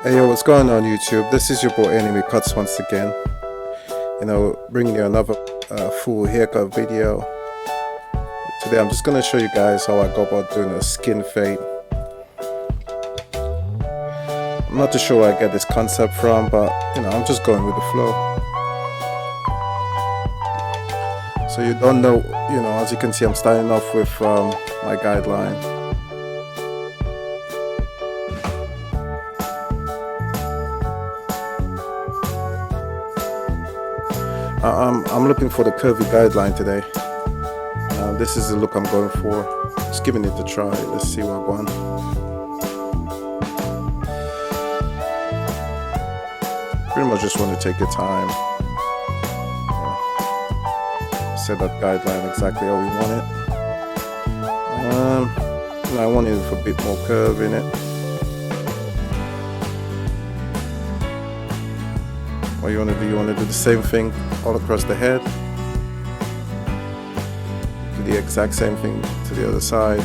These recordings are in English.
Hey yo, what's going on YouTube? This is your boy Enemy Cutz once again. Bringing you another full haircut video. Today I'm just gonna show you guys how I go about doing a skin fade. I'm not too sure where I get this concept from, but I'm just going with the flow. So you don't know, as you can see, I'm starting off with my guideline. I'm looking for the curvy guideline today. This is the look I'm going for. Just giving it a try. Let's see what I want. Pretty much just want to take your time. Set that guideline exactly how we want it. I want it with a bit more curve in it. What you want to do the same thing all across the head. Do the exact same thing to the other side.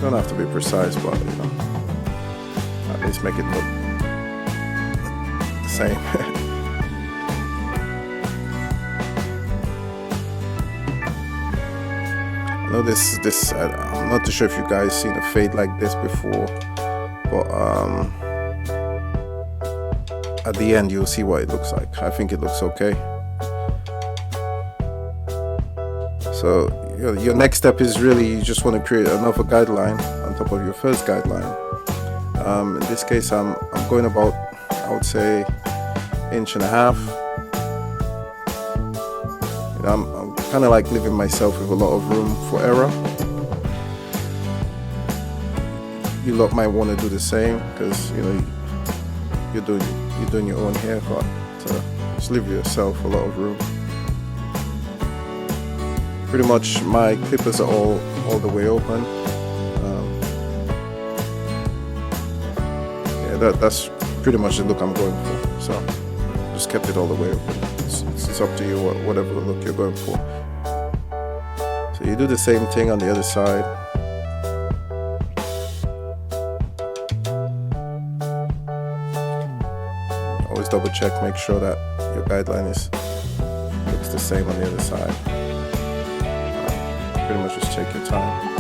Don't have to be precise, but at least make it look the same. I know this. I'm not too sure if you guys seen a fade like this before, but at the end you'll see what it looks like. I think it looks okay. So your next step is really you just want to create another guideline on top of your first guideline. In this case I'm going about, I would say, 1.5 inches. I'm kind of like leaving myself with a lot of room for error. You lot might want to do the same because you're doing your own haircut, so just leave yourself a lot of room. Pretty much my clippers are all the way open. That's pretty much the look I'm going for, so just kept it all the way open. It's up to you whatever look you're going for. So you do the same thing on the other side. Always double check, make sure that your guideline looks the same on the other side. Pretty much just take your time.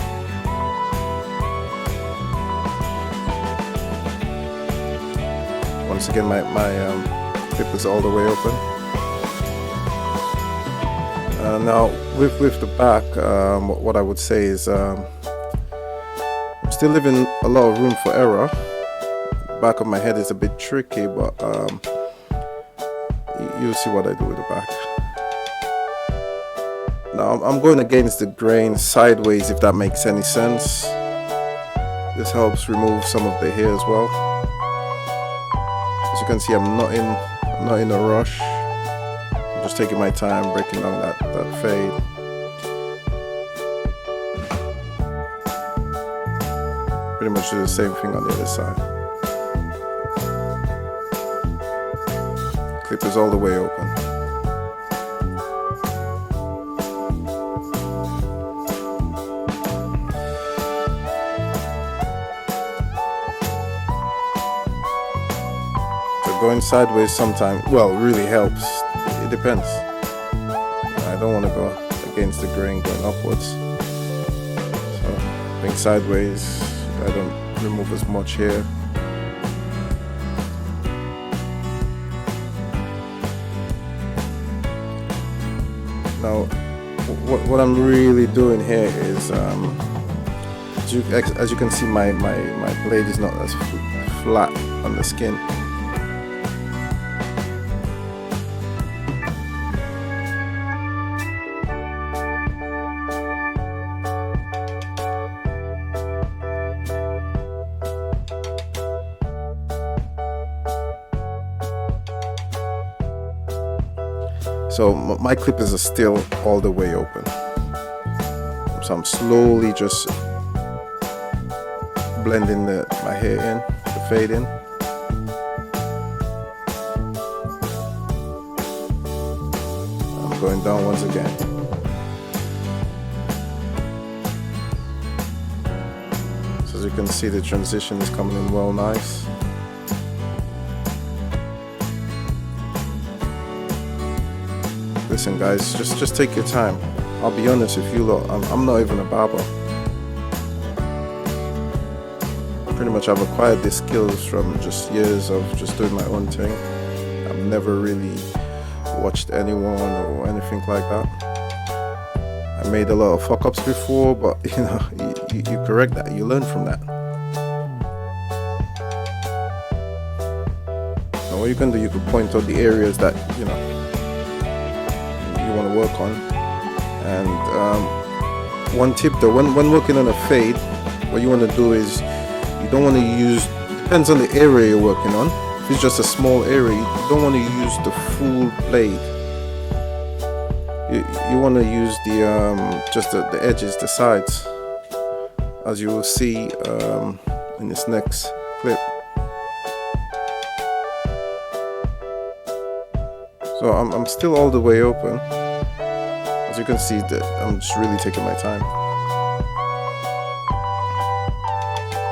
Once again, my clip is all the way open. Now with the back, what I would say is I'm still leaving a lot of room for error. Back of my head is a bit tricky, but you'll see what I do with the back. Now I'm going against the grain sideways, if that makes any sense. This helps remove some of the hair as well. As you can see, I'm not in a rush. I'm just taking my time breaking down that fade. Pretty much do the same thing on the other side. Clip is all the way open. So going sideways sometimes, really helps. It depends. I don't want to go against the grain going upwards. So going sideways, I don't remove as much hair. Now, what I'm really doing here is, as you can see, my blade is not as flat on the skin. So my clippers are still all the way open. So I'm slowly just blending my hair in, the fade in. I'm going down once again. So So as you can see, the transition is coming in well nice. Listen guys, just take your time. I'll be honest with you lot, I'm not even a barber. Pretty much I've acquired these skills from just years of just doing my own thing. I've never really watched anyone or anything like that. I made a lot of fuck ups before, but you know, you correct that, you learn from that. Now what you can do, you can point out the areas that you know you want to work on. And one tip though, when working on a fade, what you want to do is you don't want to use, depends on the area you're working on. If it's just a small area, you don't want to use the full blade. You want to use the just the edges, the sides, as you will see in this next clip. So I'm still all the way open. As you can see, that I'm just really taking my time.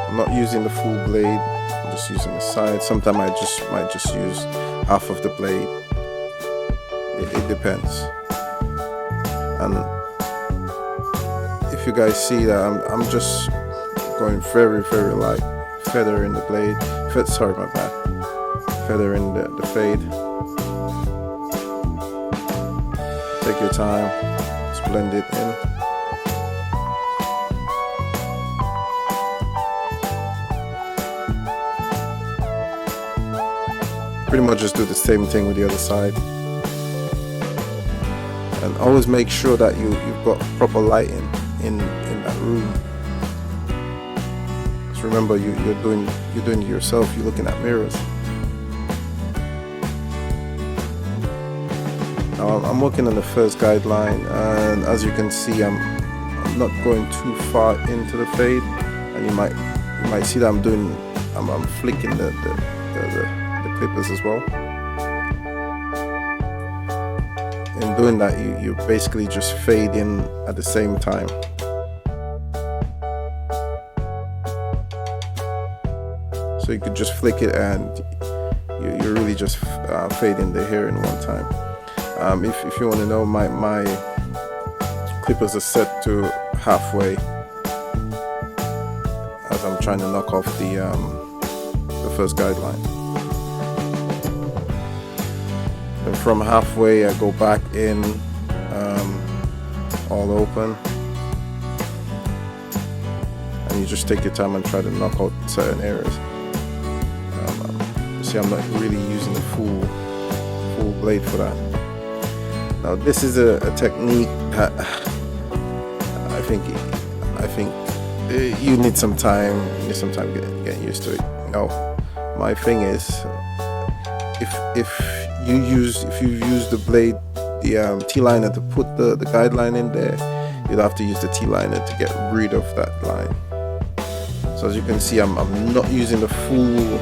I'm not using the full blade, I'm just using the side. Sometimes I might just use half of the blade. It depends. And if you guys see that I'm just going very light, feather in the blade. Sorry, my bad. Feather in the fade. Take your time, just blend it in. Pretty much just do the same thing with the other side. And always make sure that you've got proper lighting in that room. Just remember, you're doing it yourself. You're looking at mirrors. Now I'm working on the first guideline, and as you can see, I'm not going too far into the fade, and you might see that I'm flicking the clippers as well. In doing that, you basically just fade in at the same time. So you could just flick it and you really just fade in the hair in one time. If you want to know, my clippers are set to halfway as I'm trying to knock off the first guideline. And from halfway I go back in all open, and you just take your time and try to knock out certain areas. See, I'm not really using the full blade for that. Now this is a technique that I think you need some time. You need some time getting used to it. You know, my thing is, if you use the blade, the T-liner to put the guideline in there, you'd have to use the T-liner to get rid of that line. So as you can see, I'm not using the full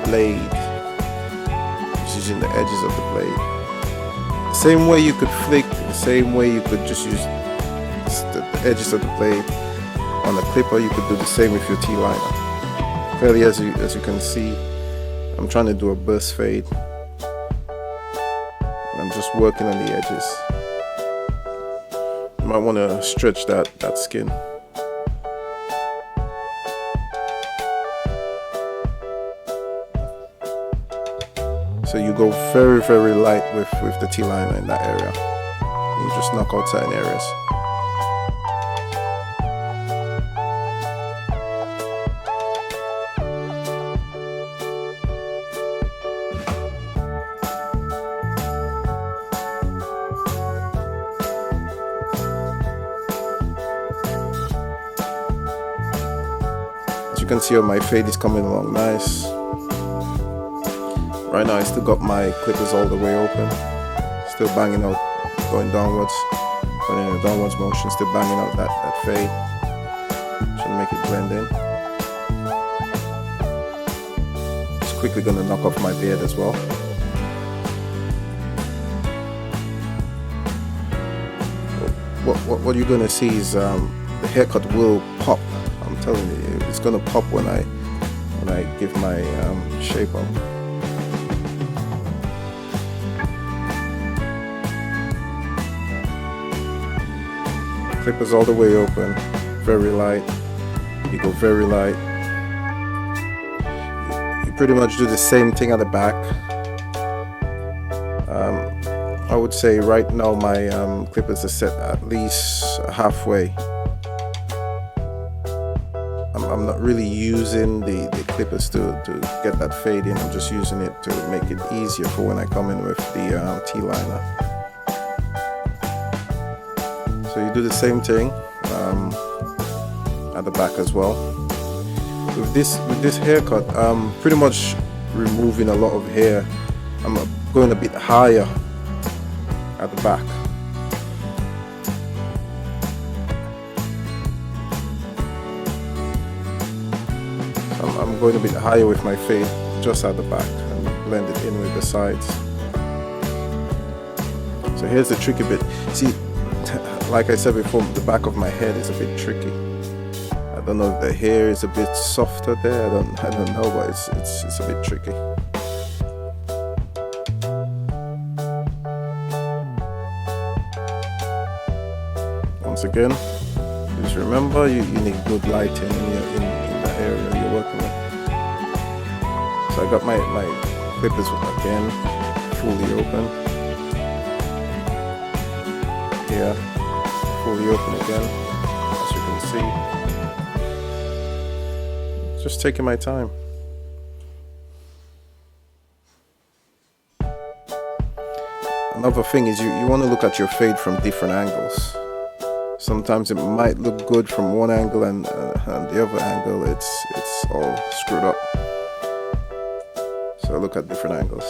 blade, just using the edges of the blade. The same way you could flick, the same way you could just use the edges of the blade on a clipper, you could do the same with your T-liner. Clearly, as you can see, I'm trying to do a burst fade. I'm just working on the edges. You might want to stretch that skin. So you go very light with the T-liner in that area. You just knock out certain areas. As you can see, my fade is coming along nice. Right now I still got my clippers all the way open, still banging out, going downwards, going in a downwards motion, still banging out that fade, trying to make it blend in. Just quickly gonna knock off my beard as well. What you're gonna see is the haircut will pop, I'm telling you, it's gonna pop when I give my shape on. Clippers all the way open, very light. You go very light. You pretty much do the same thing at the back. I would say right now my clippers are set at least halfway. I'm not really using the clippers to get that fade in. I'm just using it to make it easier for when I come in with the T-liner. So you do the same thing at the back as well. With this haircut, I'm pretty much removing a lot of hair. I'm going a bit higher at the back. I'm going a bit higher with my fade just at the back and blend it in with the sides. So here's the tricky bit. See, like I said before, the back of my head is a bit tricky. I don't know if the hair is a bit softer there. I don't know, but it's a bit tricky. Once again, just remember you need good lighting in the area you're working with. So I got my clippers again fully open. Here, fully open again, as you can see. Just taking my time. Another thing is you want to look at your fade from different angles. Sometimes it might look good from one angle and the other angle it's all screwed up. So look at different angles.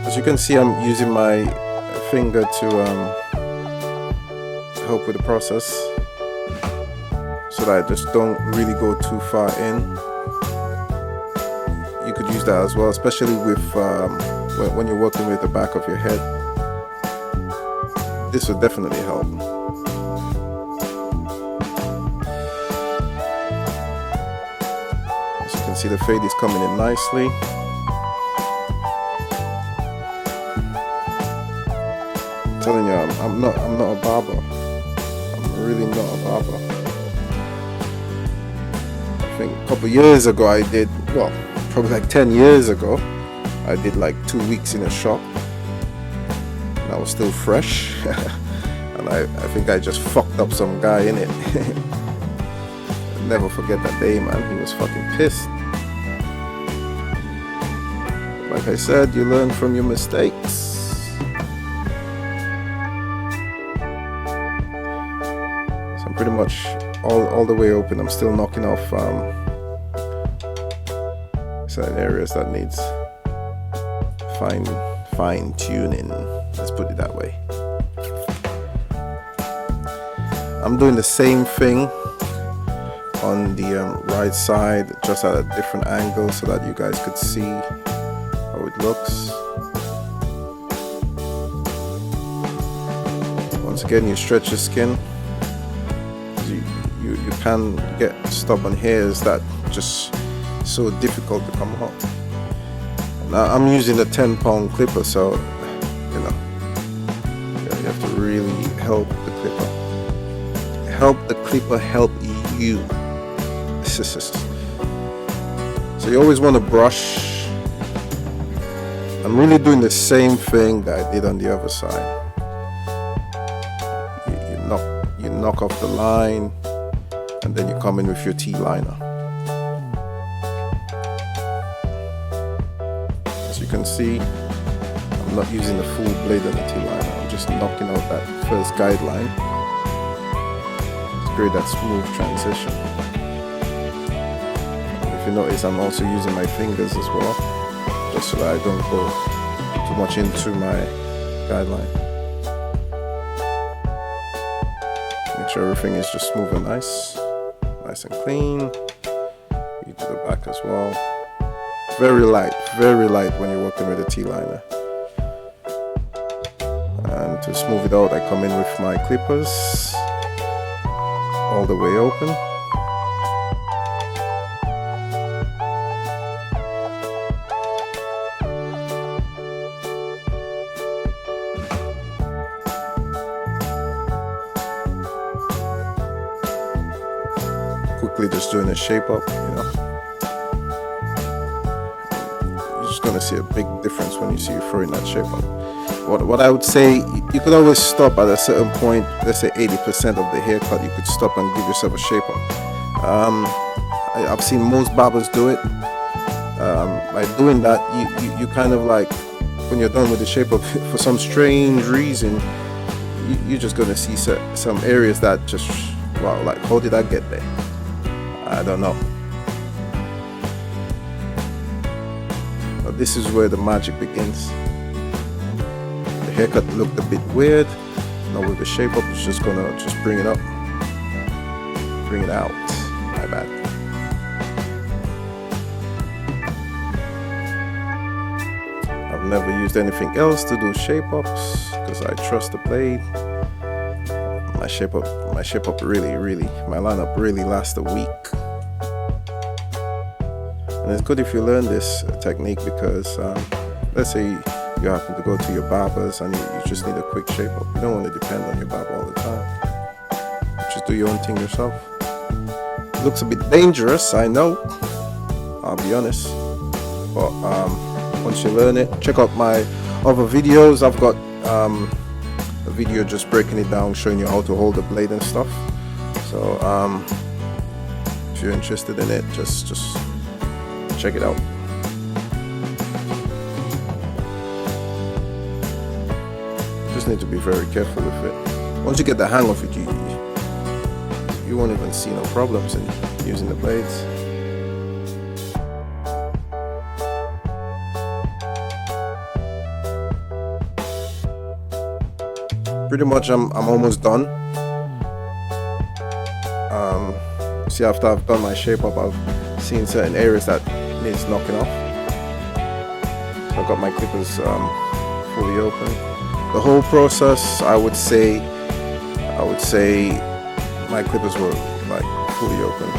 As you can see, I'm using my finger to help with the process, so that I just don't really go too far in. You could use that as well, especially with when you're working with the back of your head. This will definitely help. As you can see, the fade is coming in nicely. I'm telling you, I'm not a barber. I'm really not a barber. I think a couple years ago I did, well, probably like 10 years ago, I did like 2 weeks in a shop. And I was still fresh. And I think I just fucked up some guy in it. I'll never forget that day, man. He was fucking pissed. Like I said, you learn from your mistakes. So I'm pretty much all the way open. I'm still knocking off certain areas that needs fine tuning, let's put it that way. I'm doing the same thing on the right side, just at a different angle so that you guys could see how it looks. Once again, you stretch your skin. You can get stubborn hairs that just so difficult to come out. Now I'm using a 10-pound clipper, so you know you have to really help the clipper. Help the clipper help you. So you always want to brush. I'm really doing the same thing that I did on the other side. You knock off the line, and then you come in with your T-liner. As you can see, I'm not using the full blade on the T-liner. I'm just knocking out that first guideline to create that smooth transition. If you notice, I'm also using my fingers as well, just so that I don't go too much into my guideline. Make sure everything is just smooth and nice and clean. You do the back as well. Very light when you're working with a T-liner. To smooth it out, I come in with my clippers all the way open. Quickly just doing a shape up, you know. You're just gonna see a big difference when you see you throwing that shape up. What I would say, you could always stop at a certain point. Let's say 80% of the haircut, you could stop and give yourself a shape up. I've seen most barbers do it. By doing that, you kind of like, when you're done with the shape up, for some strange reason, you're just gonna see some areas that just, wow, like, how did I get there? I don't know. But this is where the magic begins. The haircut looked a bit weird. Now with the shape up, it's just gonna bring it up, bring it out. My bad. I've never used anything else to do shape ups because I trust the blade. My shape up really, my lineup really lasts a week. And it's good if you learn this technique because let's say you happen to go to your barbers and you just need a quick shape up. You don't want to depend on your barber all the time. Just do your own thing yourself. It looks a bit dangerous, I know, I'll be honest, but once you learn it, check out my other videos. I've got a video just breaking it down, showing you how to hold the blade and stuff. So if you're interested in it, just check it out. Just need to be very careful with it. Once you get the hang of it, you won't even see no problems in using the blades. Pretty much I'm almost done. See, after I've done my shape up, I've seen certain areas that needs knocking off. So I've got my clippers fully open. The whole process, I would say my clippers were like fully open.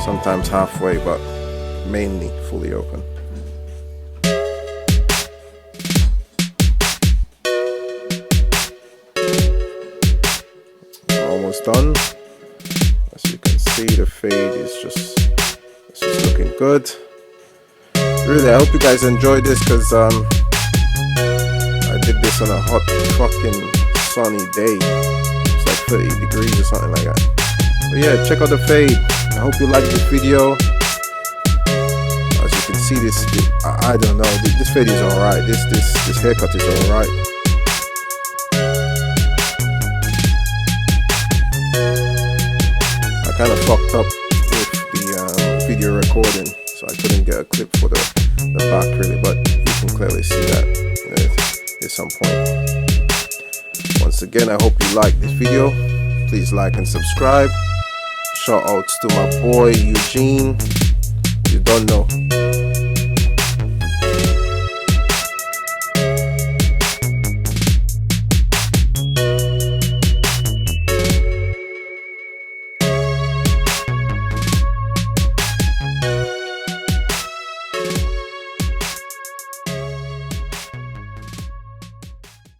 Sometimes halfway, but mainly fully open. Almost done. As you can see, the fade is just looking good. Really, I hope you guys enjoyed this because I did this on a hot fucking sunny day. It's like 30 degrees or something like that. But yeah, check out the fade. I hope you liked this video. As you can see, this I don't know. This fade is alright. This haircut is alright. Kind of fucked up with the video recording, so I couldn't get a clip for the back really, but you can clearly see that at some point. Once again, I hope you like this video. Please like and subscribe. Shout outs to my boy Eugene. You don't know.